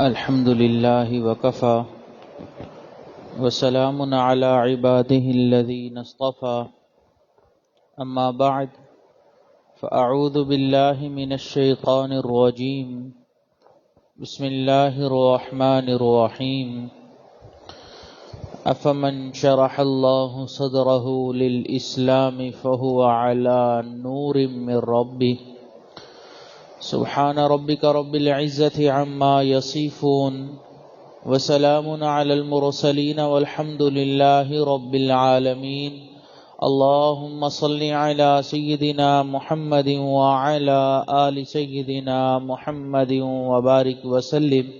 الحمد لله وكفى وسلام على عباده الذين اصطفى أما بعد فأعوذ بالله من الشيطان الرجيم بسم الله الرحمن الرحيم أفمن شرح الله صدره للإسلام فهو على نور من ربه سبحان ربك رب العزة عما يصفون وسلام على المرسلين والحمد لله رب العالمين اللهم صل على سيدنا محمد وعلى آل سيدنا محمد وبارك وسلم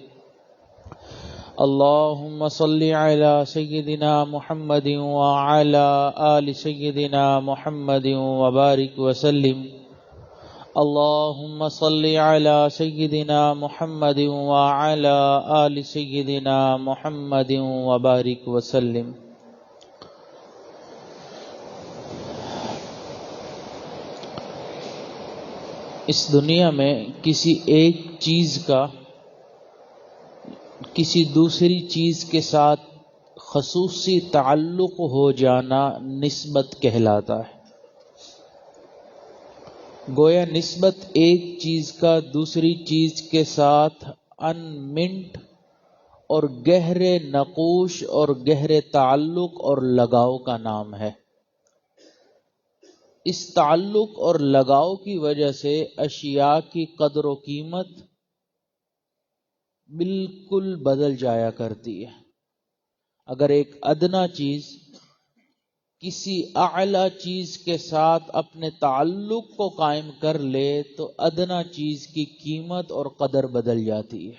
اللهم صل على سيدنا محمد وعلى آل سيدنا محمد وبارك وسلم اللهم صل على سيدنا محمد وعلى آل سيدنا محمد وبارك وسلم. اس دنیا میں کسی ایک چیز کا کسی دوسری چیز کے ساتھ خصوصی تعلق ہو جانا نسبت کہلاتا ہے. گویا نسبت ایک چیز کا دوسری چیز کے ساتھ انمنٹ اور گہرے نقوش اور گہرے تعلق اور لگاؤ کا نام ہے. اس تعلق اور لگاؤ کی وجہ سے اشیاء کی قدر و قیمت بالکل بدل جایا کرتی ہے. اگر ایک ادنا چیز کسی اعلی چیز کے ساتھ اپنے تعلق کو قائم کر لے تو ادنا چیز کی قیمت اور قدر بدل جاتی ہے.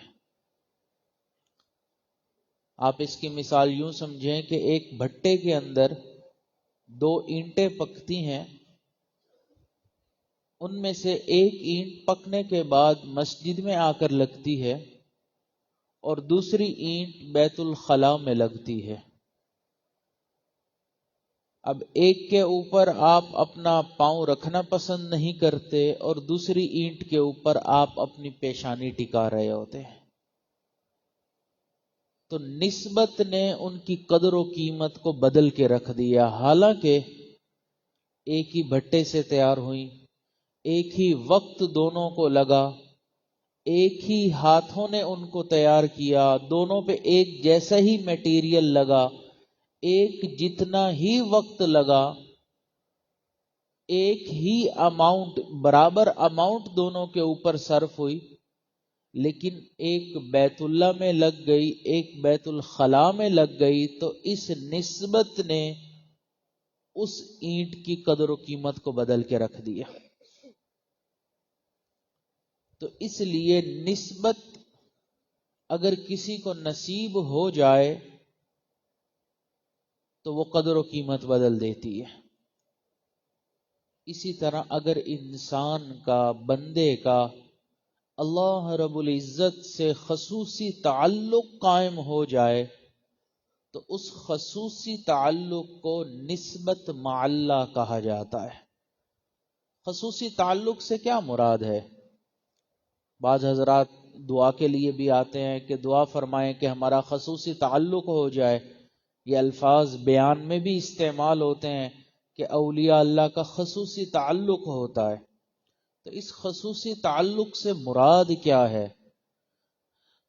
آپ اس کی مثال یوں سمجھیں کہ ایک بھٹے کے اندر دو اینٹیں پکتی ہیں، ان میں سے ایک اینٹ پکنے کے بعد مسجد میں آ کر لگتی ہے اور دوسری اینٹ بیت الخلاء میں لگتی ہے. اب ایک کے اوپر آپ اپنا پاؤں رکھنا پسند نہیں کرتے اور دوسری اینٹ کے اوپر آپ اپنی پیشانی ٹکا رہے ہوتے ہیں. تو نسبت نے ان کی قدر و قیمت کو بدل کے رکھ دیا. حالانکہ ایک ہی بھٹے سے تیار ہوئی، ایک ہی وقت دونوں کو لگا، ایک ہی ہاتھوں نے ان کو تیار کیا، دونوں پہ ایک جیسا ہی میٹیریل لگا، ایک جتنا ہی وقت لگا، ایک ہی اماؤنٹ برابر اماؤنٹ دونوں کے اوپر صرف ہوئی، لیکن ایک بیت اللہ میں لگ گئی، ایک بیت الخلاء میں لگ گئی، تو اس نسبت نے اس اینٹ کی قدر و قیمت کو بدل کے رکھ دیا. تو اس لیے نسبت اگر کسی کو نصیب ہو جائے تو وہ قدر و قیمت بدل دیتی ہے. اسی طرح اگر انسان کا، بندے کا اللہ رب العزت سے خصوصی تعلق قائم ہو جائے تو اس خصوصی تعلق کو نسبت معلّہ کہا جاتا ہے. خصوصی تعلق سے کیا مراد ہے؟ بعض حضرات دعا کے لیے بھی آتے ہیں کہ دعا فرمائیں کہ ہمارا خصوصی تعلق ہو جائے. یہ الفاظ بیان میں بھی استعمال ہوتے ہیں کہ اولیاء اللہ کا خصوصی تعلق ہوتا ہے. تو اس خصوصی تعلق سے مراد کیا ہے؟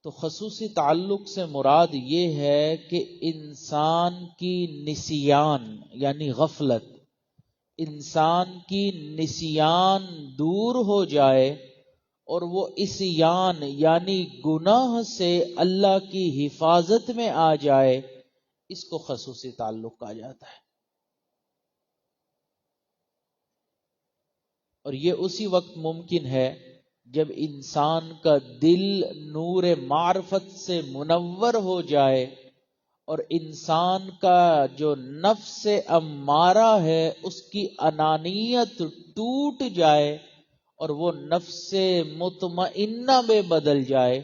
تو خصوصی تعلق سے مراد یہ ہے کہ انسان کی نسیان یعنی غفلت، انسان کی نسیان دور ہو جائے اور وہ عصیان یعنی گناہ سے اللہ کی حفاظت میں آ جائے، اس کو خصوصی تعلق کہا جاتا ہے. اور یہ اسی وقت ممکن ہے جب انسان کا دل نور معرفت سے منور ہو جائے اور انسان کا جو نفس امارہ ہے اس کی انانیت ٹوٹ جائے اور وہ نفس مطمئنہ میں بدل جائے.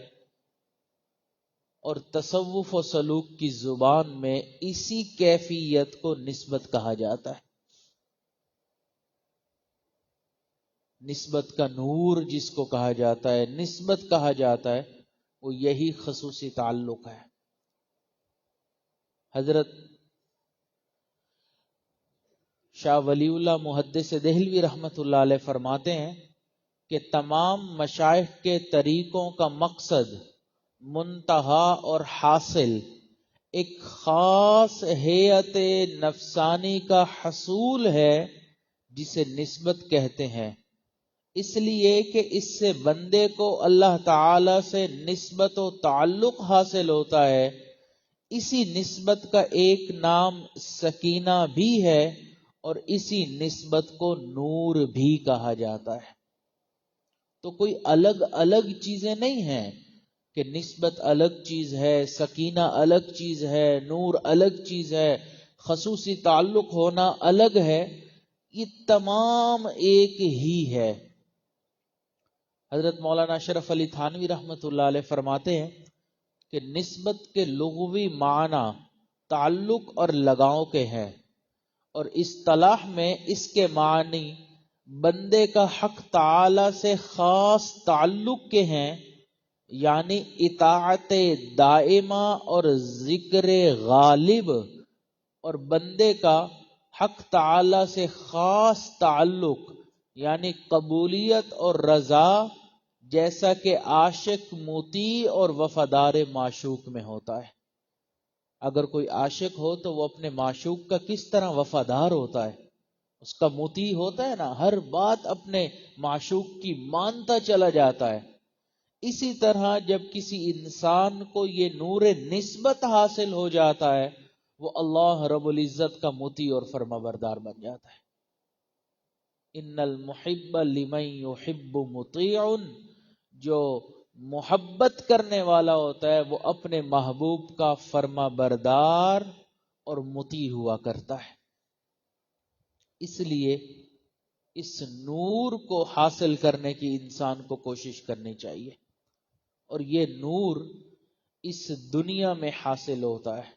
اور تصوف و سلوک کی زبان میں اسی کیفیت کو نسبت کہا جاتا ہے. نسبت کا نور جس کو کہا جاتا ہے، نسبت کہا جاتا ہے، وہ یہی خصوصی تعلق ہے۔ حضرت شاہ ولی اللہ محدث دہلوی رحمۃ اللہ علیہ فرماتے ہیں کہ تمام مشائخ کے طریقوں کا مقصد، منتہا اور حاصل ایک خاص ہیئت نفسانی کا حصول ہے جسے نسبت کہتے ہیں، اس لیے کہ اس سے بندے کو اللہ تعالی سے نسبت و تعلق حاصل ہوتا ہے۔ اسی نسبت کا ایک نام سکینہ بھی ہے اور اسی نسبت کو نور بھی کہا جاتا ہے۔ تو کوئی الگ الگ چیزیں نہیں ہیں کہ نسبت الگ چیز ہے، سکینہ الگ چیز ہے، نور الگ چیز ہے، خصوصی تعلق ہونا الگ ہے، یہ تمام ایک ہی ہے۔ حضرت مولانا اشرف علی تھانوی رحمۃ اللہ علیہ فرماتے ہیں کہ نسبت کے لغوی معنی تعلق اور لگاؤ کے ہیں، اور اصطلاح میں اس کے معنی بندے کا حق تعالی سے خاص تعلق کے ہیں، یعنی اطاعت دائمہ اور ذکر غالب، اور بندے کا حق تعالی سے خاص تعلق یعنی قبولیت اور رضا، جیسا کہ عاشق مطیع اور وفادار معشوق میں ہوتا ہے۔ اگر کوئی عاشق ہو تو وہ اپنے معشوق کا کس طرح وفادار ہوتا ہے، اس کا مطیع ہوتا ہے نا، ہر بات اپنے معشوق کی مانتا چلا جاتا ہے۔ اسی طرح جب کسی انسان کو یہ نور نسبت حاصل ہو جاتا ہے، وہ اللہ رب العزت کا مطیع اور فرمانبردار بن جاتا ہے۔ ان المحب لمن يحب مطیع، جو محبت کرنے والا ہوتا ہے وہ اپنے محبوب کا فرما بردار اور مطیع ہوا کرتا ہے۔ اس لیے اس نور کو حاصل کرنے کی انسان کو کوشش کرنی چاہیے، اور یہ نور اس دنیا میں حاصل ہوتا ہے۔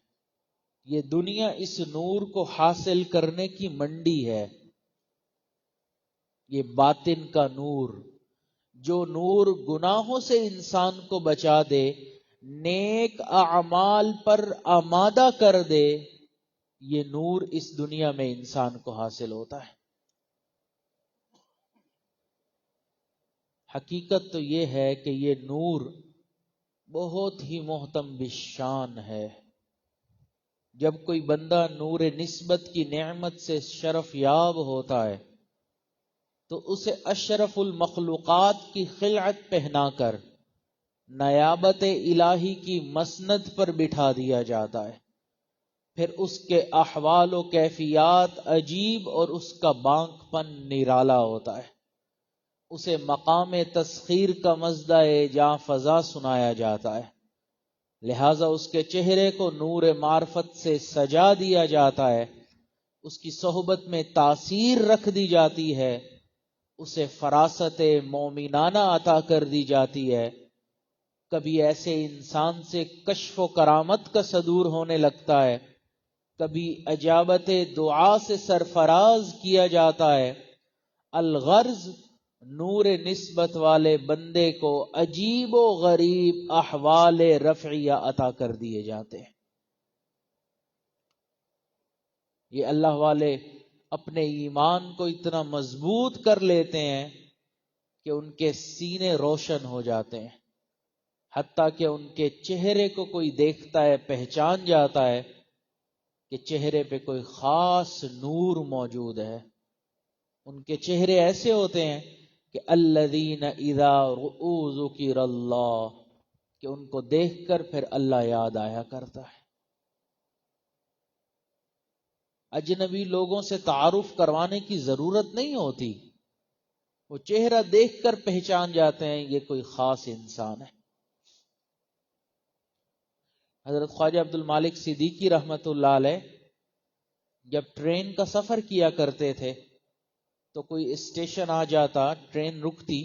یہ دنیا اس نور کو حاصل کرنے کی منڈی ہے۔ یہ باطن کا نور، جو نور گناہوں سے انسان کو بچا دے، نیک اعمال پر آمادہ کر دے، یہ نور اس دنیا میں انسان کو حاصل ہوتا ہے۔ حقیقت تو یہ ہے کہ یہ نور بہت ہی محتم بالشان ہے۔ جب کوئی بندہ نور نسبت کی نعمت سے شرف یاب ہوتا ہے تو اسے اشرف المخلوقات کی خلعت پہنا کر نیابت الہی کی مسند پر بٹھا دیا جاتا ہے۔ پھر اس کے احوال و کیفیات عجیب اور اس کا بانک پن نرالا ہوتا ہے۔ اسے مقام تسخیر کا مزدہ جاں فضا سنایا جاتا ہے، لہذا اس کے چہرے کو نور معرفت سے سجا دیا جاتا ہے، اس کی صحبت میں تاثیر رکھ دی جاتی ہے، اسے فراست مومنانہ عطا کر دی جاتی ہے۔ کبھی ایسے انسان سے کشف و کرامت کا صدور ہونے لگتا ہے، کبھی اجابت دعا سے سرفراز کیا جاتا ہے۔ الغرض نور نسبت والے بندے کو عجیب و غریب احوال رفعیہ عطا کر دیے جاتے ہیں۔ یہ اللہ والے اپنے ایمان کو اتنا مضبوط کر لیتے ہیں کہ ان کے سینے روشن ہو جاتے ہیں، حتیٰ کہ ان کے چہرے کو کوئی دیکھتا ہے پہچان جاتا ہے کہ چہرے پہ کوئی خاص نور موجود ہے۔ ان کے چہرے ایسے ہوتے ہیں کہ الذین اذا رؤوا ذکر اللہ، کہ ان کو دیکھ کر پھر اللہ یاد آیا کرتا ہے۔ اجنبی لوگوں سے تعارف کروانے کی ضرورت نہیں ہوتی، وہ چہرہ دیکھ کر پہچان جاتے ہیں یہ کوئی خاص انسان ہے۔ حضرت خواجہ عبد المالک صدیقی رحمۃ اللہ علیہ جب ٹرین کا سفر کیا کرتے تھے تو کوئی اسٹیشن آ جاتا، ٹرین رکتی،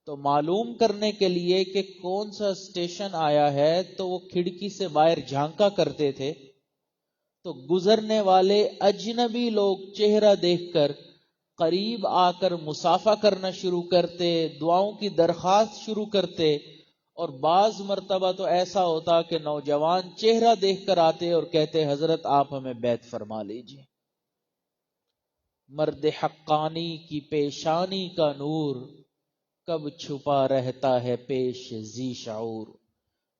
تو معلوم کرنے کے لیے کہ کون سا اسٹیشن آیا ہے تو وہ کھڑکی سے باہر جھانکا کرتے تھے، تو گزرنے والے اجنبی لوگ چہرہ دیکھ کر قریب آ کر مصافحہ کرنا شروع کرتے، دعاؤں کی درخواست شروع کرتے، اور بعض مرتبہ تو ایسا ہوتا کہ نوجوان چہرہ دیکھ کر آتے اور کہتے حضرت آپ ہمیں بیعت فرما لیجیے۔ مرد حقانی کی پیشانی کا نور کب چھپا رہتا ہے پیش ذی شعور۔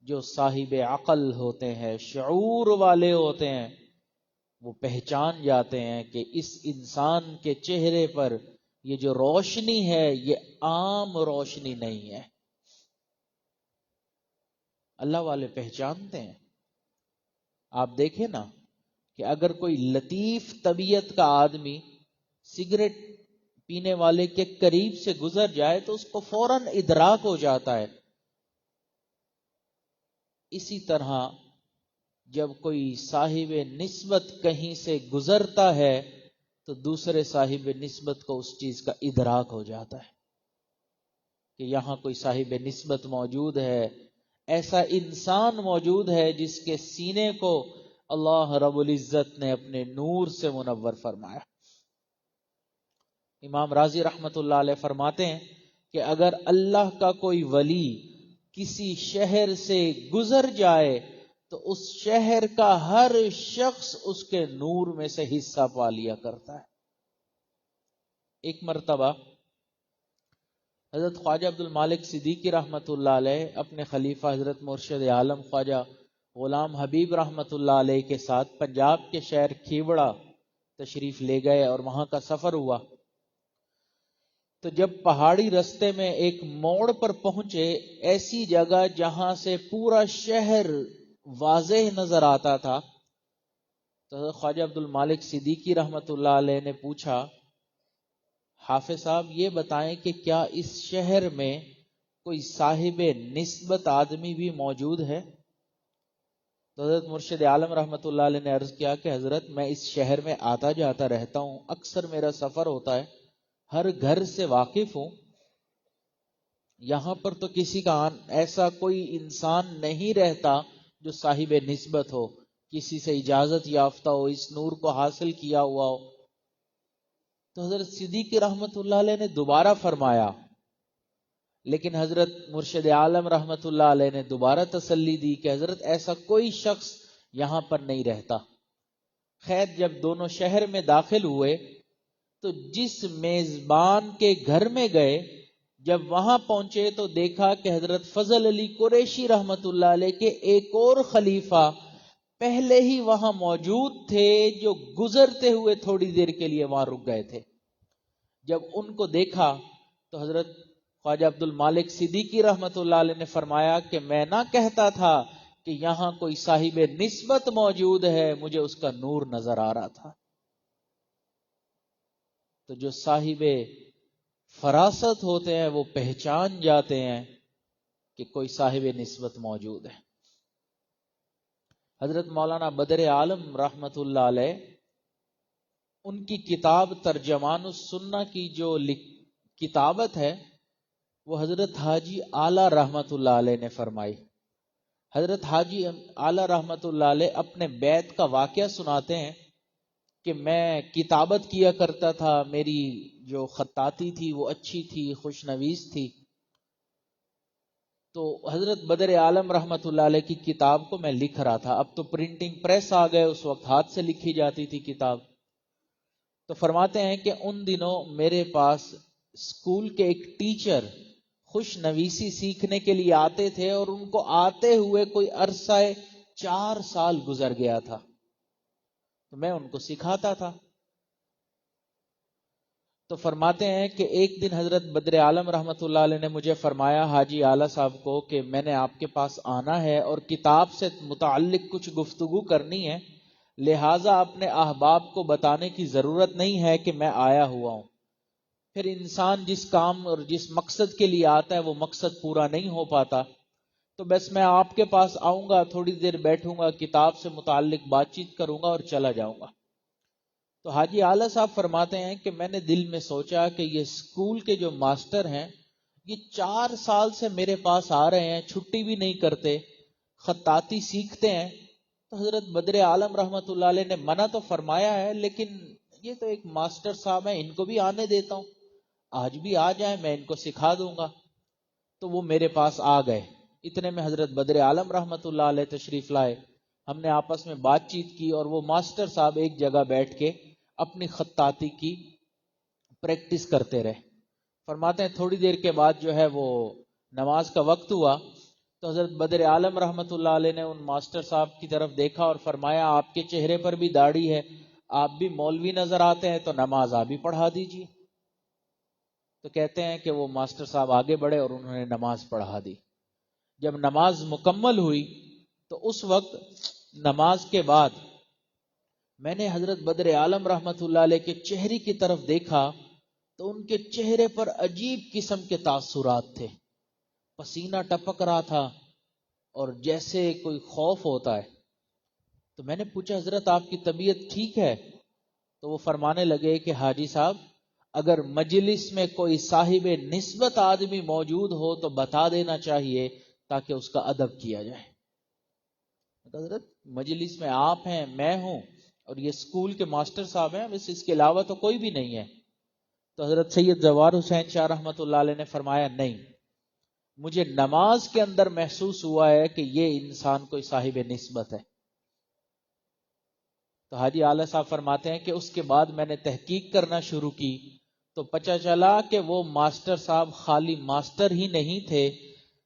جو صاحب عقل ہوتے ہیں، شعور والے ہوتے ہیں، وہ پہچان جاتے ہیں کہ اس انسان کے چہرے پر یہ جو روشنی ہے یہ عام روشنی نہیں ہے۔ اللہ والے پہچانتے ہیں۔ آپ دیکھیں نا کہ اگر کوئی لطیف طبیعت کا آدمی سگریٹ پینے والے کے قریب سے گزر جائے تو اس کو فوراً ادراک ہو جاتا ہے۔ اسی طرح جب کوئی صاحب نسبت کہیں سے گزرتا ہے تو دوسرے صاحب نسبت کو اس چیز کا ادراک ہو جاتا ہے کہ یہاں کوئی صاحب نسبت موجود ہے، ایسا انسان موجود ہے جس کے سینے کو اللہ رب العزت نے اپنے نور سے منور فرمایا۔ امام راضی رحمت اللہ علیہ فرماتے ہیں کہ اگر اللہ کا کوئی ولی کسی شہر سے گزر جائے تو اس شہر کا ہر شخص اس کے نور میں سے حصہ پا لیا کرتا ہے۔ ایک مرتبہ حضرت خواجہ عبد المالک صدیقی رحمت اللہ علیہ اپنے خلیفہ حضرت مرشد عالم خواجہ غلام حبیب رحمت اللہ علیہ کے ساتھ پنجاب کے شہر کھیوڑا تشریف لے گئے اور وہاں کا سفر ہوا۔ تو جب پہاڑی رستے میں ایک موڑ پر پہنچے، ایسی جگہ جہاں سے پورا شہر واضح نظر آتا تھا، تو حضرت خواجہ عبد المالک صدیقی رحمت اللہ علیہ نے پوچھا، حافظ صاحب یہ بتائیں کہ کیا اس شہر میں کوئی صاحب نسبت آدمی بھی موجود ہے؟ تو حضرت مرشد عالم رحمت اللہ علیہ نے عرض کیا کہ حضرت میں اس شہر میں آتا جاتا رہتا ہوں، اکثر میرا سفر ہوتا ہے، ہر گھر سے واقف ہوں، یہاں پر تو کسی کا ایسا کوئی انسان نہیں رہتا جو صاحب نسبت ہو، کسی سے اجازت یافتہ ہو، اس نور کو حاصل کیا ہوا ہو۔ تو حضرت صدیقی رحمت اللہ علیہ نے دوبارہ فرمایا، لیکن حضرت مرشد عالم رحمت اللہ علیہ نے دوبارہ تسلی دی کہ حضرت ایسا کوئی شخص یہاں پر نہیں رہتا۔ خیر جب دونوں شہر میں داخل ہوئے تو جس میزبان کے گھر میں گئے، جب وہاں پہنچے تو دیکھا کہ حضرت فضل علی قریشی رحمت اللہ علیہ کے ایک اور خلیفہ پہلے ہی وہاں موجود تھے، جو گزرتے ہوئے تھوڑی دیر کے لیے وہاں رک گئے تھے۔ جب ان کو دیکھا تو حضرت خواجہ عبد المالک صدیقی رحمت اللہ علیہ نے فرمایا کہ میں نہ کہتا تھا کہ یہاں کوئی صاحب نسبت موجود ہے، مجھے اس کا نور نظر آ رہا تھا۔ تو جو صاحب فراست ہوتے ہیں وہ پہچان جاتے ہیں کہ کوئی صاحب نسبت موجود ہے۔ حضرت مولانا بدر عالم رحمت اللہ علیہ، ان کی کتاب ترجمان السنہ کی جو کتابت ہے وہ حضرت حاجی اعلیٰ رحمت اللہ علیہ نے فرمائی۔ حضرت حاجی اعلیٰ رحمت اللہ علیہ اپنے بیت کا واقعہ سناتے ہیں کہ میں کتابت کیا کرتا تھا، میری جو خطاطی تھی وہ اچھی تھی، خوش نویس تھی، تو حضرت بدر عالم رحمت اللہ علیہ کی کتاب کو میں لکھ رہا تھا۔ اب تو پرنٹنگ پریس آ گئے، اس وقت ہاتھ سے لکھی جاتی تھی کتاب۔ تو فرماتے ہیں کہ ان دنوں میرے پاس اسکول کے ایک ٹیچر خوش نویسی سیکھنے کے لیے آتے تھے، اور ان کو آتے ہوئے کوئی عرصہ 4 سال گزر گیا تھا، تو میں ان کو سکھاتا تھا۔ تو فرماتے ہیں کہ ایک دن حضرت بدر عالم رحمت اللہ علیہ نے مجھے فرمایا حاجی اعلیٰ صاحب کو کہ میں نے آپ کے پاس آنا ہے اور کتاب سے متعلق کچھ گفتگو کرنی ہے، لہٰذا اپنے احباب کو بتانے کی ضرورت نہیں ہے کہ میں آیا ہوا ہوں۔ پھر انسان جس کام اور جس مقصد کے لیے آتا ہے وہ مقصد پورا نہیں ہو پاتا، تو بس میں آپ کے پاس آؤں گا، تھوڑی دیر بیٹھوں گا، کتاب سے متعلق بات چیت کروں گا اور چلا جاؤں گا۔ تو حاجی اعلیٰ صاحب فرماتے ہیں کہ میں نے دل میں سوچا کہ یہ اسکول کے جو ماسٹر ہیں یہ 4 سال سے میرے پاس آ رہے ہیں، چھٹی بھی نہیں کرتے، خطاطی سیکھتے ہیں، تو حضرت بدر عالم رحمت اللہ علیہ نے منع تو فرمایا ہے، لیکن یہ تو ایک ماسٹر صاحب ہیں، ان کو بھی آنے دیتا ہوں، آج بھی آ جائیں، میں ان کو سکھا دوں گا۔ تو وہ میرے پاس آ گئے اتنے میں حضرت بدر عالم رحمۃ اللہ علیہ تشریف لائے. ہم نے آپس میں بات چیت کی اور وہ ماسٹر صاحب ایک جگہ بیٹھ کے اپنی خطاطی کی پریکٹس کرتے رہے. فرماتے ہیں تھوڑی دیر کے بعد جو ہے وہ نماز کا وقت ہوا تو حضرت بدر عالم رحمۃ اللہ علیہ نے ان ماسٹر صاحب کی طرف دیکھا اور فرمایا آپ کے چہرے پر بھی داڑھی ہے، آپ بھی مولوی نظر آتے ہیں، تو نماز آپ بھی پڑھا دیجیے. تو کہتے ہیں کہ وہ ماسٹر صاحب آگے بڑھے اور انہوں نے نماز پڑھا دی. جب نماز مکمل ہوئی تو اس وقت نماز کے بعد میں نے حضرت بدر عالم رحمۃ اللہ علیہ کے چہرے کی طرف دیکھا تو ان کے چہرے پر عجیب قسم کے تاثرات تھے. پسینہ ٹپک رہا تھا اور جیسے کوئی خوف ہوتا ہے. تو میں نے پوچھا حضرت آپ کی طبیعت ٹھیک ہے؟ تو وہ فرمانے لگے کہ حاجی صاحب اگر مجلس میں کوئی صاحب نسبت آدمی موجود ہو تو بتا دینا چاہیے تاکہ اس کا ادب کیا جائے. حضرت مجلس میں آپ ہیں، میں ہوں اور یہ اسکول کے ماسٹر صاحب ہیں، بس اس کے علاوہ تو کوئی بھی نہیں ہے. تو حضرت سید زوار حسین شاہ رحمۃ اللہ علیہ نے فرمایا نہیں، مجھے نماز کے اندر محسوس ہوا ہے کہ یہ انسان کوئی صاحب نسبت ہے. تو حاجی اعلی صاحب فرماتے ہیں کہ اس کے بعد میں نے تحقیق کرنا شروع کی تو پتہ چلا کہ وہ ماسٹر صاحب خالی ماسٹر ہی نہیں تھے،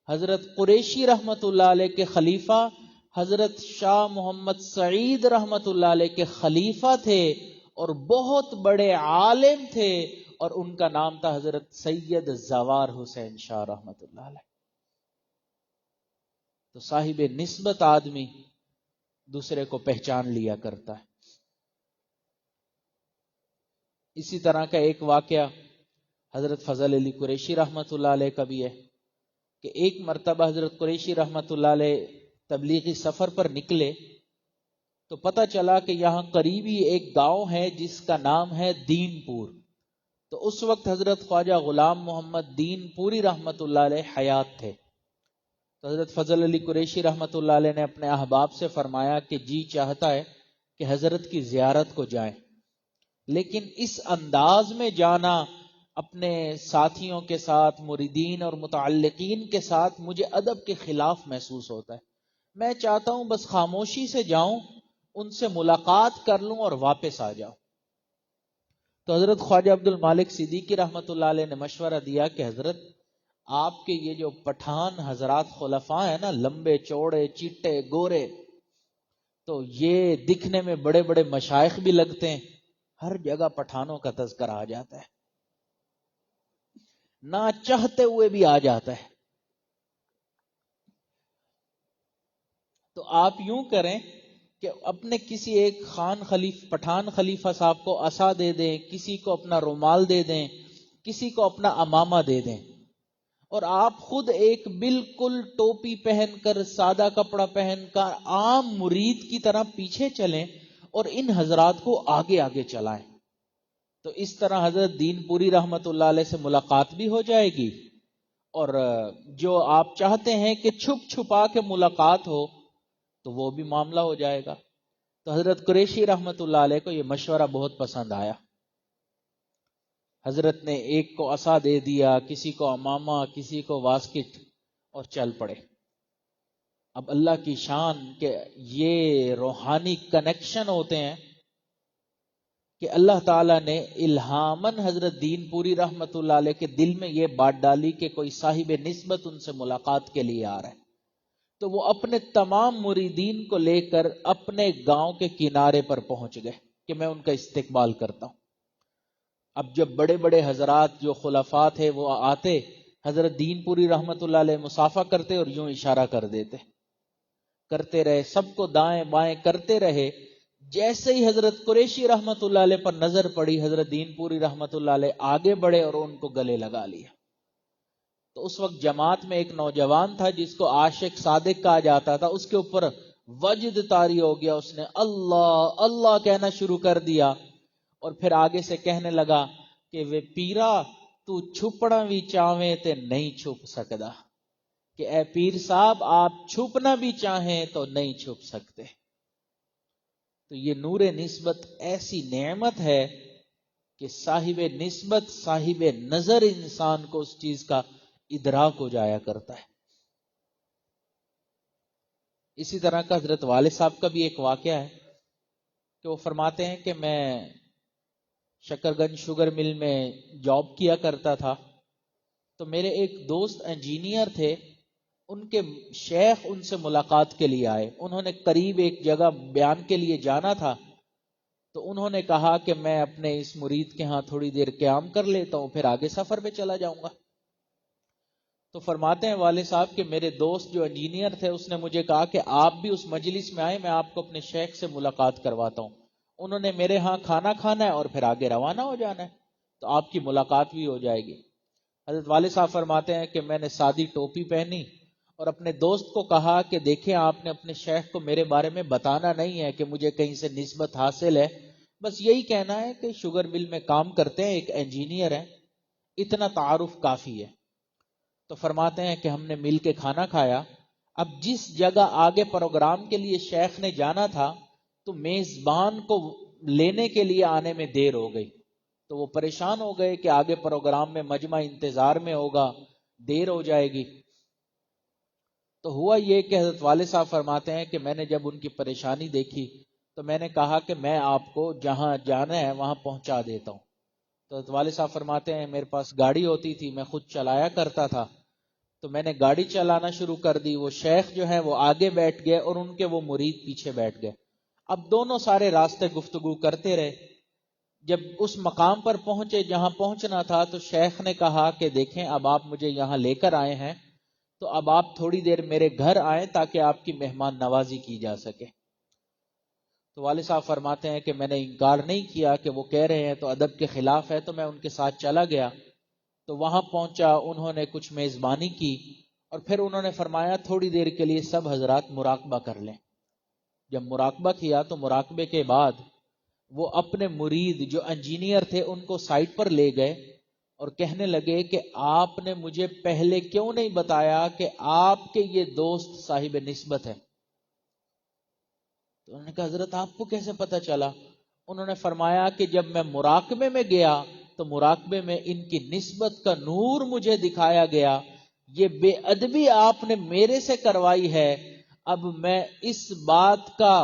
حضرت قریشی رحمت اللہ علیہ کے خلیفہ حضرت شاہ محمد سعید رحمت اللہ علیہ کے خلیفہ تھے اور بہت بڑے عالم تھے، اور ان کا نام تھا حضرت سید زوار حسین شاہ رحمت اللہ علیہ. تو صاحب نسبت آدمی دوسرے کو پہچان لیا کرتا ہے. اسی طرح کا ایک واقعہ حضرت فضل علی قریشی رحمت اللہ علیہ کا بھی ہے کہ ایک مرتبہ حضرت قریشی رحمت اللہ علیہ تبلیغی سفر پر نکلے تو پتہ چلا کہ یہاں قریبی ایک گاؤں ہے جس کا نام ہے دین پور. تو اس وقت حضرت خواجہ غلام محمد دین پوری رحمت اللہ علیہ حیات تھے. تو حضرت فضل علی قریشی رحمت اللہ علیہ نے اپنے احباب سے فرمایا کہ جی چاہتا ہے کہ حضرت کی زیارت کو جائیں، لیکن اس انداز میں جانا اپنے ساتھیوں کے ساتھ، مریدین اور متعلقین کے ساتھ مجھے ادب کے خلاف محسوس ہوتا ہے. میں چاہتا ہوں بس خاموشی سے جاؤں، ان سے ملاقات کر لوں اور واپس آ جاؤں. تو حضرت خواجہ عبد المالک صدیقی رحمت اللہ علیہ نے مشورہ دیا کہ حضرت آپ کے یہ جو پٹھان حضرات خلفاء ہیں نا، لمبے چوڑے چٹے گورے، تو یہ دکھنے میں بڑے بڑے مشائخ بھی لگتے ہیں، ہر جگہ پٹھانوں کا تذکرہ آ جاتا ہے، نہ چاہتے ہوئے بھی آ جاتا ہے. تو آپ یوں کریں کہ اپنے کسی ایک پٹھان خلیفہ صاحب کو عصا دے دیں، کسی کو اپنا رومال دے دیں، کسی کو اپنا امامہ دے دیں، اور آپ خود ایک بالکل ٹوپی پہن کر، سادہ کپڑا پہن کر عام مرید کی طرح پیچھے چلیں اور ان حضرات کو آگے آگے چلائیں. تو اس طرح حضرت دین پوری رحمت اللہ علیہ سے ملاقات بھی ہو جائے گی، اور جو آپ چاہتے ہیں کہ چھپ چھپا کے ملاقات ہو تو وہ بھی معاملہ ہو جائے گا. تو حضرت قریشی رحمت اللہ علیہ کو یہ مشورہ بہت پسند آیا. حضرت نے ایک کو عصا دے دیا، کسی کو امامہ، کسی کو واسکٹ، اور چل پڑے. اب اللہ کی شان کہ یہ روحانی کنیکشن ہوتے ہیں کہ اللہ تعالیٰ نے الہاماً حضرت دین پوری رحمت اللہ علیہ کے دل میں یہ بات ڈالی کہ کوئی صاحب نسبت ان سے ملاقات کے لیے آ رہا ہے. تو وہ اپنے تمام مریدین کو لے کر اپنے گاؤں کے کنارے پر پہنچ گئے کہ میں ان کا استقبال کرتا ہوں. اب جب بڑے بڑے حضرات جو خلفاء تھے وہ آتے، حضرت دین پوری رحمت اللہ علیہ مصافحہ کرتے اور یوں اشارہ کر دیتے، کرتے رہے، سب کو دائیں بائیں کرتے رہے. جیسے ہی حضرت قریشی رحمت اللہ علیہ پر نظر پڑی، حضرت دین پوری رحمت اللہ علیہ آگے بڑھے اور ان کو گلے لگا لیا. تو اس وقت جماعت میں ایک نوجوان تھا جس کو عاشق صادق کہا جاتا تھا، اس کے اوپر وجد طاری ہو گیا، اس نے اللہ اللہ کہنا شروع کر دیا اور پھر آگے سے کہنے لگا کہ وہ پیرا تو چھپنا بھی چاہے تے نہیں چھپ سکدا، کہ اے پیر صاحب آپ چھپنا بھی چاہیں تو نہیں چھپ سکتے. تو یہ نور نسبت ایسی نعمت ہے کہ صاحب نسبت، صاحب نظر انسان کو اس چیز کا ادراک ہو جایا کرتا ہے. اسی طرح کا حضرت والد صاحب کا بھی ایک واقعہ ہے کہ وہ فرماتے ہیں کہ میں شکر گنج شوگر مل میں جاب کیا کرتا تھا، تو میرے ایک دوست انجینئر تھے، ان کے شیخ ان سے ملاقات کے لیے آئے، انہوں نے قریب ایک جگہ بیان کے لیے جانا تھا، تو انہوں نے کہا کہ میں اپنے اس مرید کے ہاں تھوڑی دیر قیام کر لیتا ہوں، پھر آگے سفر پہ چلا جاؤں گا۔ تو فرماتے ہیں والد صاحب کہ میرے دوست جو انجینئر تھے اس نے مجھے کہا کہ آپ بھی اس مجلس میں آئے، میں آپ کو اپنے شیخ سے ملاقات کرواتا ہوں، انہوں نے میرے ہاں کھانا کھانا ہے اور پھر آگے روانہ ہو جانا ہے، تو آپ کی ملاقات بھی ہو جائے گی۔ حضرت والد صاحب فرماتے ہیں کہ میں نے سادی ٹوپی پہنی اور اپنے دوست کو کہا کہ دیکھیں آپ نے اپنے شیخ کو میرے بارے میں بتانا نہیں ہے کہ مجھے کہیں سے نسبت حاصل ہے، بس یہی کہنا ہے کہ شوگر مل میں کام کرتے ہیں، ایک انجینئر ہیں، اتنا تعارف کافی ہے۔ تو فرماتے ہیں کہ ہم نے مل کے کھانا کھایا، اب جس جگہ آگے پروگرام کے لیے شیخ نے جانا تھا تو میزبان کو لینے کے لیے آنے میں دیر ہو گئی، تو وہ پریشان ہو گئے کہ آگے پروگرام میں مجمع انتظار میں ہوگا، دیر ہو جائے گی۔ تو ہوا یہ کہ حضرت والد صاحب فرماتے ہیں کہ میں نے جب ان کی پریشانی دیکھی تو میں نے کہا کہ میں آپ کو جہاں جانا ہے وہاں پہنچا دیتا ہوں۔ تو حضرت والد صاحب فرماتے ہیں میرے پاس گاڑی ہوتی تھی، میں خود چلایا کرتا تھا، تو میں نے گاڑی چلانا شروع کر دی، وہ شیخ جو ہے وہ آگے بیٹھ گئے اور ان کے وہ مرید پیچھے بیٹھ گئے۔ اب دونوں سارے راستے گفتگو کرتے رہے، جب اس مقام پر پہنچے جہاں پہنچنا تھا تو شیخ نے کہا کہ دیکھیں اب آپ مجھے یہاں لے کر آئے ہیں تو اب آپ تھوڑی دیر میرے گھر آئیں تاکہ آپ کی مہمان نوازی کی جا سکے۔ تو والد صاحب فرماتے ہیں کہ میں نے انکار نہیں کیا کہ وہ کہہ رہے ہیں تو ادب کے خلاف ہے، تو میں ان کے ساتھ چلا گیا، تو وہاں پہنچا، انہوں نے کچھ میزبانی کی اور پھر انہوں نے فرمایا تھوڑی دیر کے لیے سب حضرات مراقبہ کر لیں۔ جب مراقبہ کیا تو مراقبے کے بعد وہ اپنے مرید جو انجینئر تھے ان کو سائٹ پر لے گئے اور کہنے لگے کہ آپ نے مجھے پہلے کیوں نہیں بتایا کہ آپ کے یہ دوست صاحب نسبت ہے؟ تو انہوں نے کہا حضرت آپ کو کیسے پتا چلا؟ انہوں نے فرمایا کہ جب میں مراقبے میں گیا تو مراقبے میں ان کی نسبت کا نور مجھے دکھایا گیا، یہ بے ادبی آپ نے میرے سے کروائی ہے، اب میں اس بات کا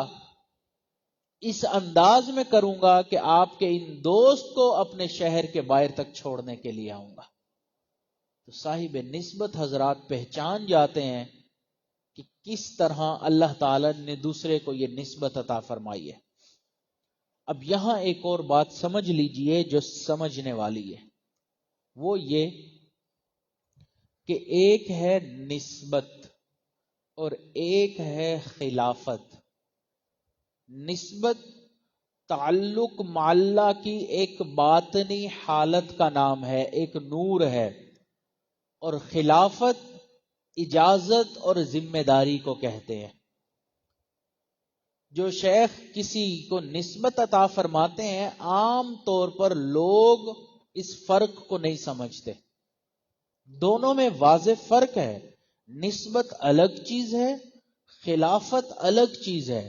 اس انداز میں کروں گا کہ آپ کے ان دوست کو اپنے شہر کے باہر تک چھوڑنے کے لیے آؤں گا۔ تو صاحب نسبت حضرات پہچان جاتے ہیں کہ کس طرح اللہ تعالی نے دوسرے کو یہ نسبت عطا فرمائی ہے۔ اب یہاں ایک اور بات سمجھ لیجئے جو سمجھنے والی ہے، وہ یہ کہ ایک ہے نسبت اور ایک ہے خلافت۔ نسبت تعلق مع اللہ کی ایک باطنی حالت کا نام ہے، ایک نور ہے، اور خلافت اجازت اور ذمہ داری کو کہتے ہیں۔ جو شیخ کسی کو نسبت عطا فرماتے ہیں عام طور پر لوگ اس فرق کو نہیں سمجھتے، دونوں میں واضح فرق ہے۔ نسبت الگ چیز ہے، خلافت الگ چیز ہے۔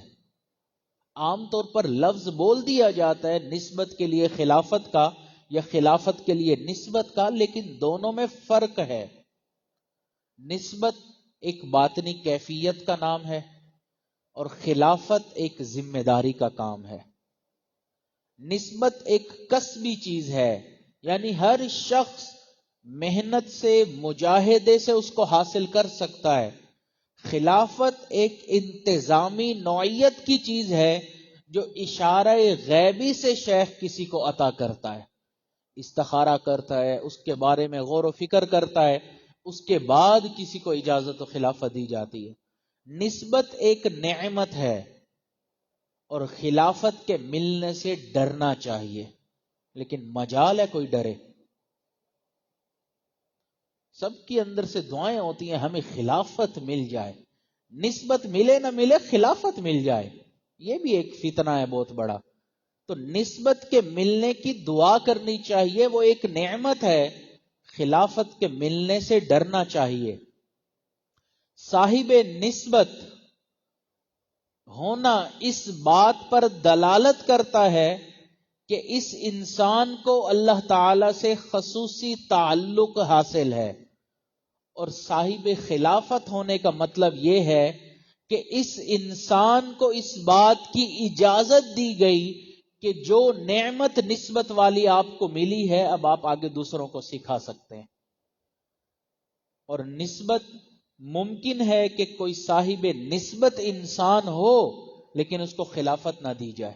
عام طور پر لفظ بول دیا جاتا ہے نسبت کے لیے خلافت کا یا خلافت کے لیے نسبت کا، لیکن دونوں میں فرق ہے۔ نسبت ایک باطنی کیفیت کا نام ہے اور خلافت ایک ذمہ داری کا کام ہے۔ نسبت ایک کسبی چیز ہے، یعنی ہر شخص محنت سے مجاہدے سے اس کو حاصل کر سکتا ہے۔ خلافت ایک انتظامی نوعیت کی چیز ہے جو اشارہ غیبی سے شیخ کسی کو عطا کرتا ہے، استخارہ کرتا ہے، اس کے بارے میں غور و فکر کرتا ہے، اس کے بعد کسی کو اجازت و خلافت دی جاتی ہے۔ نسبت ایک نعمت ہے اور خلافت کے ملنے سے ڈرنا چاہیے، لیکن مجال ہے کوئی ڈرے؟ سب کے اندر سے دعائیں ہوتی ہیں ہمیں خلافت مل جائے، نسبت ملے نہ ملے خلافت مل جائے، یہ بھی ایک فتنہ ہے بہت بڑا۔ تو نسبت کے ملنے کی دعا کرنی چاہیے، وہ ایک نعمت ہے، خلافت کے ملنے سے ڈرنا چاہیے۔ صاحب نسبت ہونا اس بات پر دلالت کرتا ہے کہ اس انسان کو اللہ تعالی سے خصوصی تعلق حاصل ہے، اور صاحب خلافت ہونے کا مطلب یہ ہے کہ اس انسان کو اس بات کی اجازت دی گئی کہ جو نعمت نسبت والی آپ کو ملی ہے اب آپ آگے دوسروں کو سکھا سکتے ہیں. اور نسبت ممکن ہے کہ کوئی صاحب نسبت انسان ہو لیکن اس کو خلافت نہ دی جائے،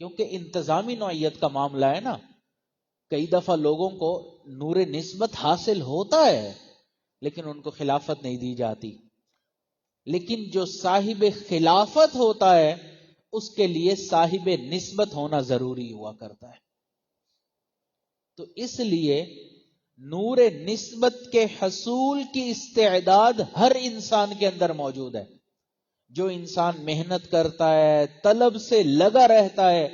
کیونکہ انتظامی نوعیت کا معاملہ ہے نا. کئی دفعہ لوگوں کو نور نسبت حاصل ہوتا ہے لیکن ان کو خلافت نہیں دی جاتی. لیکن جو صاحب خلافت ہوتا ہے اس کے لیے صاحب نسبت ہونا ضروری ہوا کرتا ہے. تو اس لیے نور نسبت کے حصول کی استعداد ہر انسان کے اندر موجود ہے. جو انسان محنت کرتا ہے، طلب سے لگا رہتا ہے،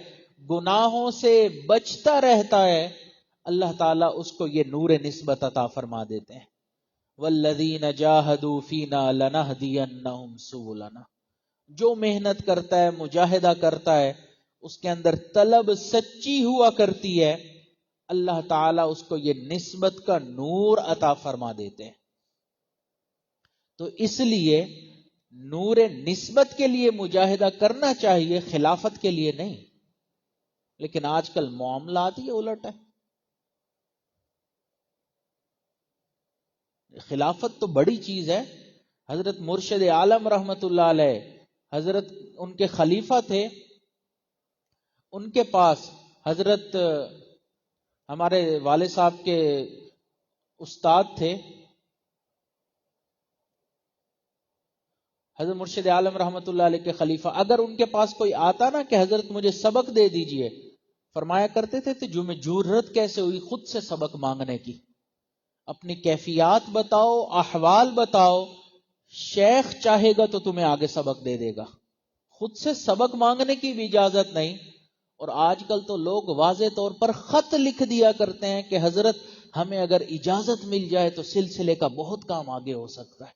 گناہوں سے بچتا رہتا ہے، اللہ تعالیٰ اس کو یہ نور نسبت عطا فرما دیتے ہیں. والذین جاہدوا فینا لنہدینہم سبلنا. جو محنت کرتا ہے، مجاہدہ کرتا ہے، اس کے اندر طلب سچی ہوا کرتی ہے، اللہ تعالیٰ اس کو یہ نسبت کا نور عطا فرما دیتے ہیں. تو اس لیے نور نسبت کے لیے مجاہدہ کرنا چاہیے، خلافت کے لیے نہیں. لیکن آج کل معاملات یہ الٹ ہے. خلافت تو بڑی چیز ہے. حضرت مرشد عالم رحمت اللہ علیہ، حضرت ان کے خلیفہ تھے، ان کے پاس حضرت ہمارے والد صاحب کے استاد تھے حضرت مرشد عالم رحمت اللہ علیہ کے خلیفہ. اگر ان کے پاس کوئی آتا نا کہ حضرت مجھے سبق دے دیجئے، فرمایا کرتے تھے تو میں جرأت کیسے ہوئی خود سے سبق مانگنے کی؟ اپنی کیفیات بتاؤ، احوال بتاؤ، شیخ چاہے گا تو تمہیں آگے سبق دے دے گا. خود سے سبق مانگنے کی بھی اجازت نہیں. اور آج کل تو لوگ واضح طور پر خط لکھ دیا کرتے ہیں کہ حضرت ہمیں اگر اجازت مل جائے تو سلسلے کا بہت کام آگے ہو سکتا ہے.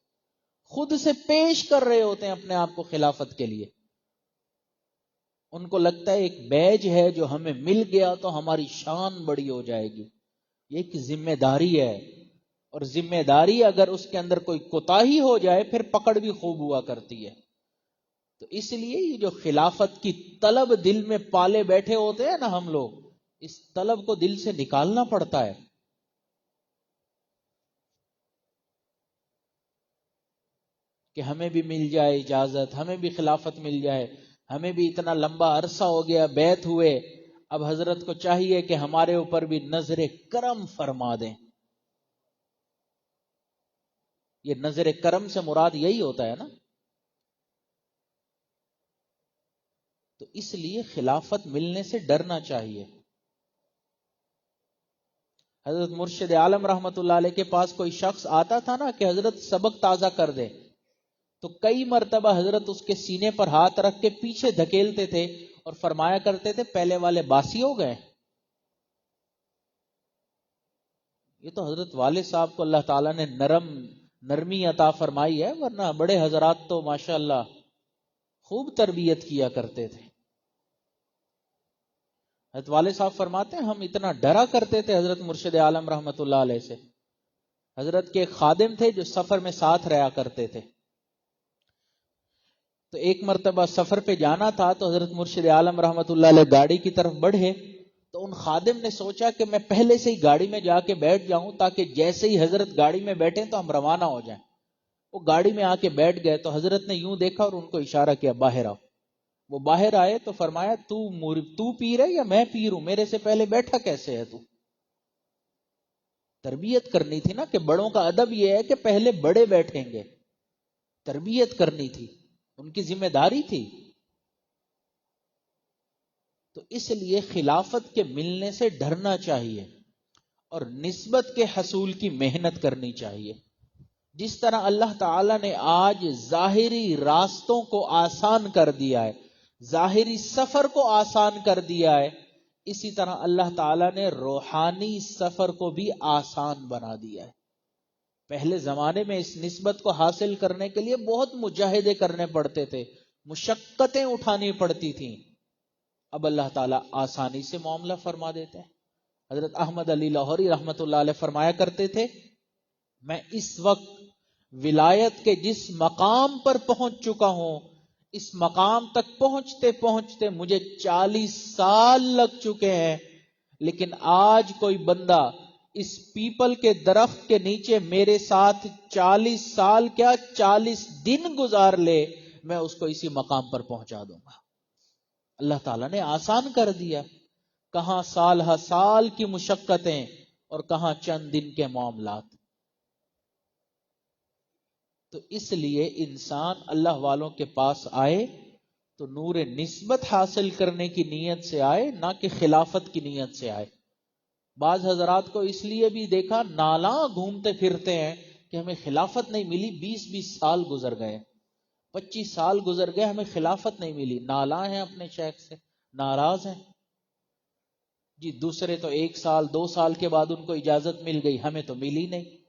خود سے پیش کر رہے ہوتے ہیں اپنے آپ کو خلافت کے لیے. ان کو لگتا ہے ایک بیج ہے جو ہمیں مل گیا تو ہماری شان بڑی ہو جائے گی. یہ ایک ذمہ داری ہے، اور ذمہ داری اگر اس کے اندر کوئی کوتاہی ہو جائے پھر پکڑ بھی خوب ہوا کرتی ہے. تو اس لیے یہ جو خلافت کی طلب دل میں پالے بیٹھے ہوتے ہیں نا ہم لوگ، اس طلب کو دل سے نکالنا پڑتا ہے. کہ ہمیں بھی مل جائے اجازت، ہمیں بھی خلافت مل جائے، ہمیں بھی اتنا لمبا عرصہ ہو گیا بیعت ہوئے، اب حضرت کو چاہیے کہ ہمارے اوپر بھی نظر کرم فرما دیں. یہ نظر کرم سے مراد یہی ہوتا ہے نا. تو اس لیے خلافت ملنے سے ڈرنا چاہیے. حضرت مرشد عالم رحمت اللہ علیہ کے پاس کوئی شخص آتا تھا نا کہ حضرت سبق تازہ کر دے، تو کئی مرتبہ حضرت اس کے سینے پر ہاتھ رکھ کے پیچھے دھکیلتے تھے اور فرمایا کرتے تھے پہلے والے باسی ہو گئے. یہ تو حضرت والد صاحب کو اللہ تعالیٰ نے نرمی عطا فرمائی ہے، ورنہ بڑے حضرات تو ماشاءاللہ خوب تربیت کیا کرتے تھے. حضرت والد صاحب فرماتے ہیں ہم اتنا ڈرا کرتے تھے حضرت مرشد عالم رحمت اللہ علیہ سے. حضرت کے ایک خادم تھے جو سفر میں ساتھ رہا کرتے تھے. تو ایک مرتبہ سفر پہ جانا تھا تو حضرت مرشد عالم رحمت اللہ علیہ گاڑی کی طرف بڑھے تو ان خادم نے سوچا کہ میں پہلے سے ہی گاڑی میں جا کے بیٹھ جاؤں تاکہ جیسے ہی حضرت گاڑی میں بیٹھیں تو ہم روانہ ہو جائیں. وہ گاڑی میں آ کے بیٹھ گئے تو حضرت نے یوں دیکھا اور ان کو اشارہ کیا باہر آؤ. وہ باہر آئے تو فرمایا تو پی رہے یا میں پی رہوں؟ میرے سے پہلے بیٹھا کیسے ہے تو؟ تربیت کرنی تھی نا کہ بڑوں کا ادب یہ ہے کہ پہلے بڑے بیٹھیں گے. تربیت کرنی تھی، ان کی ذمہ داری تھی. تو اس لیے خلافت کے ملنے سے ڈرنا چاہیے اور نسبت کے حصول کی محنت کرنی چاہیے. جس طرح اللہ تعالیٰ نے آج ظاہری راستوں کو آسان کر دیا ہے، ظاہری سفر کو آسان کر دیا ہے، اسی طرح اللہ تعالیٰ نے روحانی سفر کو بھی آسان بنا دیا ہے. پہلے زمانے میں اس نسبت کو حاصل کرنے کے لیے بہت مجاہدے کرنے پڑتے تھے، مشقتیں اٹھانی پڑتی تھیں. اب اللہ تعالیٰ آسانی سے معاملہ فرما دیتے ہیں. حضرت احمد علی لاہوری رحمت اللہ علیہ فرمایا کرتے تھے میں اس وقت ولایت کے جس مقام پر پہنچ چکا ہوں، اس مقام تک پہنچتے پہنچتے مجھے 40 سال لگ چکے ہیں، لیکن آج کوئی بندہ اس پیپل کے درخت کے نیچے میرے ساتھ 40 سال کیا 40 دن گزار لے، میں اس کو اسی مقام پر پہنچا دوں گا۔ اللہ تعالیٰ نے آسان کر دیا، کہاں سال ہا سال کی مشقتیں اور کہاں چند دن کے معاملات۔ تو اس لیے انسان اللہ والوں کے پاس آئے تو نور نسبت حاصل کرنے کی نیت سے آئے، نہ کہ خلافت کی نیت سے آئے۔ بعض حضرات کو اس لیے بھی دیکھا نالاں گھومتے پھرتے ہیں کہ ہمیں خلافت نہیں ملی، 20 سال گزر گئے، 25 سال گزر گئے، ہمیں خلافت نہیں ملی، نالاں ہیں اپنے شیخ سے، ناراض ہیں جی۔ دوسرے تو 1 سال 2 سال کے بعد ان کو اجازت مل گئی، ہمیں تو ملی نہیں۔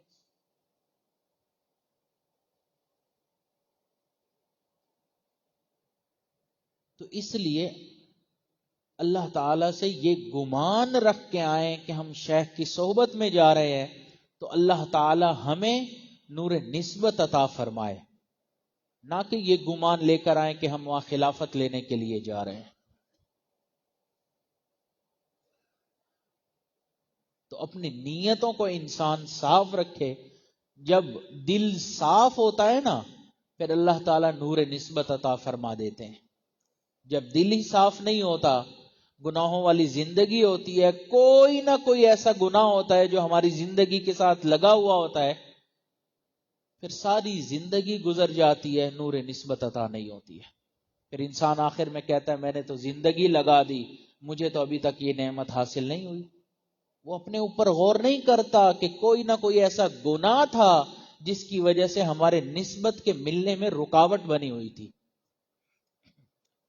تو اس لیے اللہ تعالیٰ سے یہ گمان رکھ کے آئیں کہ ہم شیخ کی صحبت میں جا رہے ہیں تو اللہ تعالیٰ ہمیں نور نسبت عطا فرمائے، نہ کہ یہ گمان لے کر آئیں کہ ہم وہاں خلافت لینے کے لیے جا رہے ہیں۔ تو اپنی نیتوں کو انسان صاف رکھے، جب دل صاف ہوتا ہے نا پھر اللہ تعالیٰ نور نسبت عطا فرما دیتے ہیں۔ جب دل ہی صاف نہیں ہوتا، گناہوں والی زندگی ہوتی ہے، کوئی نہ کوئی ایسا گناہ ہوتا ہے جو ہماری زندگی کے ساتھ لگا ہوا ہوتا ہے، پھر ساری زندگی گزر جاتی ہے، نور نسبت عطا نہیں ہوتی ہے۔ پھر انسان آخر میں کہتا ہے میں نے تو زندگی لگا دی، مجھے تو ابھی تک یہ نعمت حاصل نہیں ہوئی۔ وہ اپنے اوپر غور نہیں کرتا کہ کوئی نہ کوئی ایسا گناہ تھا جس کی وجہ سے ہمارے نسبت کے ملنے میں رکاوٹ بنی ہوئی تھی۔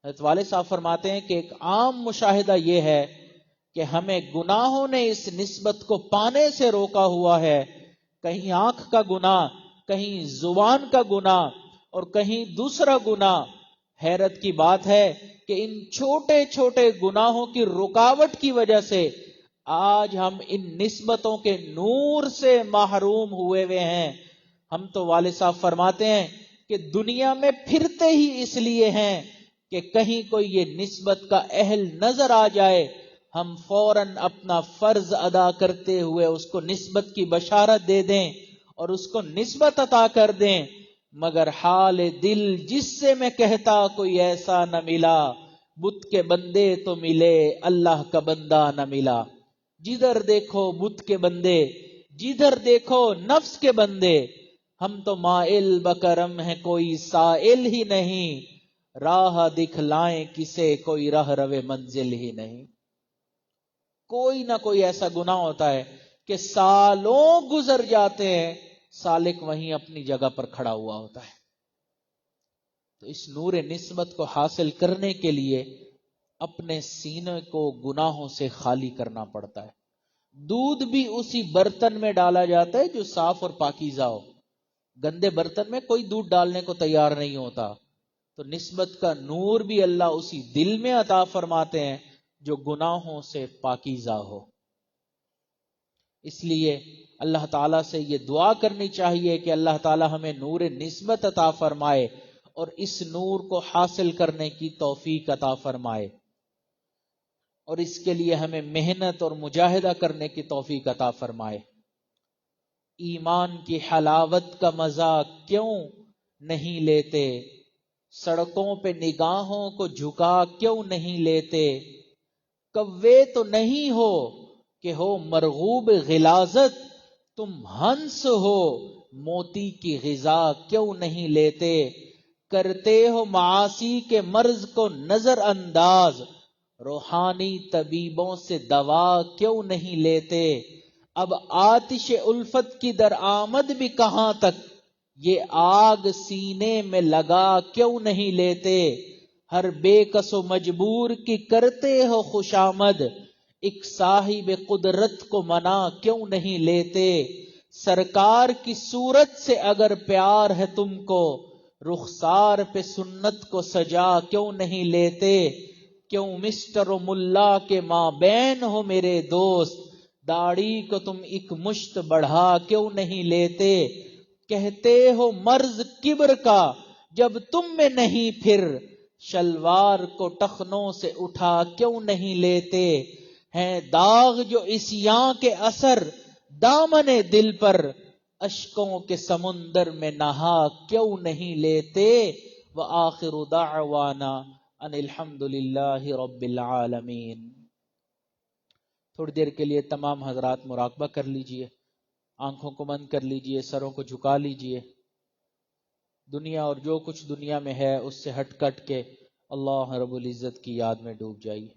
حضرت والد صاحب فرماتے ہیں کہ ایک عام مشاہدہ یہ ہے کہ ہمیں گناہوں نے اس نسبت کو پانے سے روکا ہوا ہے، کہیں آنکھ کا گناہ، کہیں زبان کا گناہ اور کہیں دوسرا گناہ۔ حیرت کی بات ہے کہ ان چھوٹے چھوٹے گناہوں کی رکاوٹ کی وجہ سے آج ہم ان نسبتوں کے نور سے محروم ہوئے ہیں۔ ہم تو والد صاحب فرماتے ہیں کہ دنیا میں پھرتے ہی اس لیے ہیں کہ کہیں کوئی یہ نسبت کا اہل نظر آ جائے، ہم فوراً اپنا فرض ادا کرتے ہوئے اس کو نسبت کی بشارت دے دیں اور اس کو نسبت عطا کر دیں، مگر حال دل جس سے میں کہتا کوئی ایسا نہ ملا، بت کے بندے تو ملے اللہ کا بندہ نہ ملا۔ جدھر دیکھو بت کے بندے، جدھر دیکھو نفس کے بندے، ہم تو مائل بکرم ہے کوئی سائل ہی نہیں، راہ دکھلائیں کسے کوئی راہ روے منزل ہی نہیں۔ کوئی نہ کوئی ایسا گناہ ہوتا ہے کہ سالوں گزر جاتے ہیں، سالک وہیں اپنی جگہ پر کھڑا ہوا ہوتا ہے۔ تو اس نور نسبت کو حاصل کرنے کے لیے اپنے سینے کو گناہوں سے خالی کرنا پڑتا ہے۔ دودھ بھی اسی برتن میں ڈالا جاتا ہے جو صاف اور پاکیزہ ہو، گندے برتن میں کوئی دودھ ڈالنے کو تیار نہیں ہوتا۔ تو نسبت کا نور بھی اللہ اسی دل میں عطا فرماتے ہیں جو گناہوں سے پاکیزہ ہو۔ اس لیے اللہ تعالیٰ سے یہ دعا کرنی چاہیے کہ اللہ تعالیٰ ہمیں نور نسبت عطا فرمائے اور اس نور کو حاصل کرنے کی توفیق عطا فرمائے، اور اس کے لیے ہمیں محنت اور مجاہدہ کرنے کی توفیق عطا فرمائے۔ ایمان کی حلاوت کا مزہ کیوں نہیں لیتے، سڑکوں پہ نگاہوں کو جھکا کیوں نہیں لیتے، کوے تو نہیں ہو کہ ہو مرغوب غلازت، تم ہنس ہو موتی کی غذا کیوں نہیں لیتے، کرتے ہو معاصی کے مرض کو نظر انداز، روحانی طبیبوں سے دوا کیوں نہیں لیتے، اب آتش الفت کی درآمد بھی کہاں تک، یہ آگ سینے میں لگا کیوں نہیں لیتے، ہر بے کس و مجبور کی کرتے ہو خوشامد، ایک صاحب قدرت کو منا کیوں نہیں لیتے، سرکار کی صورت سے اگر پیار ہے تم کو، رخسار پہ سنت کو سجا کیوں نہیں لیتے، کیوں مسٹر و ملا کے مابین ہو میرے دوست، داڑھی کو تم ایک مشت بڑھا کیوں نہیں لیتے، کہتے ہو مرض کبر کا جب تم میں نہیں پھر شلوار کو ٹخنوں سے اٹھا کیوں نہیں لیتے ہیں داغ جو عصیاں کے اثر دامن دل پر اشکوں کے سمندر میں نہا کیوں نہیں لیتے وآخر دعوانا ان الحمد للہ رب العالمین۔ تھوڑی دیر کے لیے تمام حضرات مراقبہ کر لیجئے، آنکھوں کو بند کر لیجئے، سروں کو جھکا لیجئے، دنیا اور جو کچھ دنیا میں ہے اس سے ہٹ کٹ کے اللہ رب العزت کی یاد میں ڈوب جائیے۔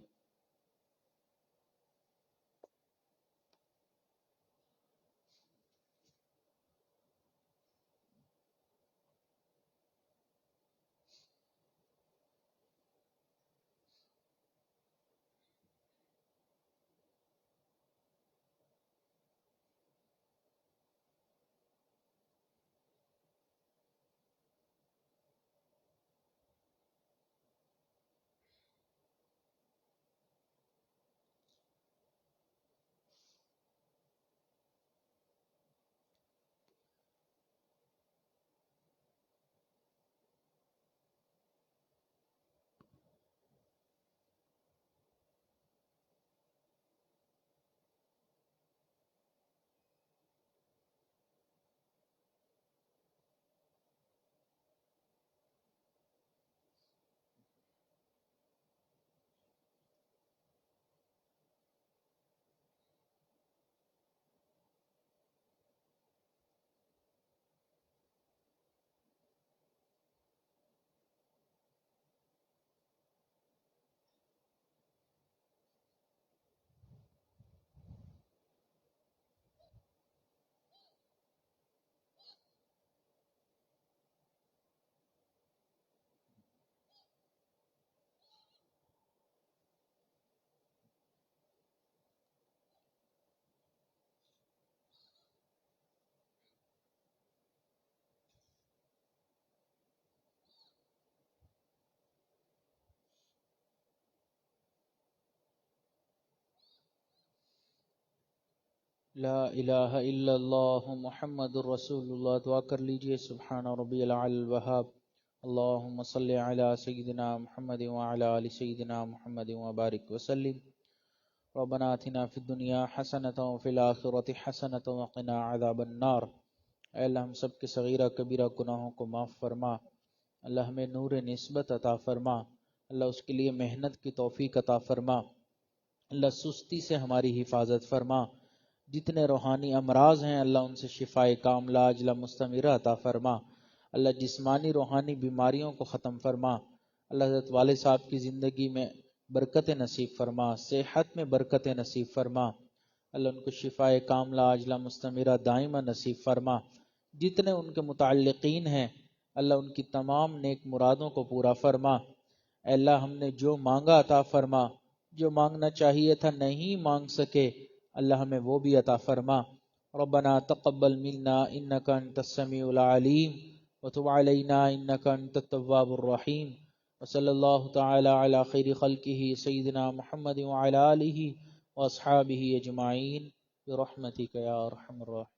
لا الہ الا اللہ محمد الرسول اللہ۔ دعا کر لیجئے سبحان ربی العلی الوہاب اللہم صلی علی سیدنا محمد وعلی آل سیدنا محمد وبارک وسلم۔ ربنا آتنا فی الدنیا حسنۃ وفی الآخرۃ حسنۃ وقنا عذاب النار۔ اے اللہ ہم سب کے صغیرہ کبیرہ گناہوں کو معاف فرما، اللہ ہمیں نور نسبت عطا فرما، اللہ اس کے لیے محنت کی توفیق عطا فرما، اللہ سستی سے ہماری حفاظت فرما، جتنے روحانی امراض ہیں اللہ ان سے شفائے کاملہ عاجلہ مستمرہ عطا فرما، اللہ جسمانی روحانی بیماریوں کو ختم فرما، اللہ حضرت والد صاحب کی زندگی میں برکت نصیب فرما، صحت میں برکت نصیب فرما، اللہ ان کو شفائے کاملہ عاجلہ مستمرہ دائمہ نصیب فرما، جتنے ان کے متعلقین ہیں اللہ ان کی تمام نیک مرادوں کو پورا فرما، اے اللہ ہم نے جو مانگا عطا فرما، جو مانگنا چاہیے تھا نہیں مانگ سکے اللہ ہمیں وہ بھی عطا فرما۔ ربنا تقبل منا انک انت السمیع العلیم وتب علینا انک انت التواب الرحیم، وصلی اللہ تعالی علی خیر خلقہ سیدنا محمد وعلی آلہ واصحابہ اجمعین برحمتک یا ارحم الراحمین۔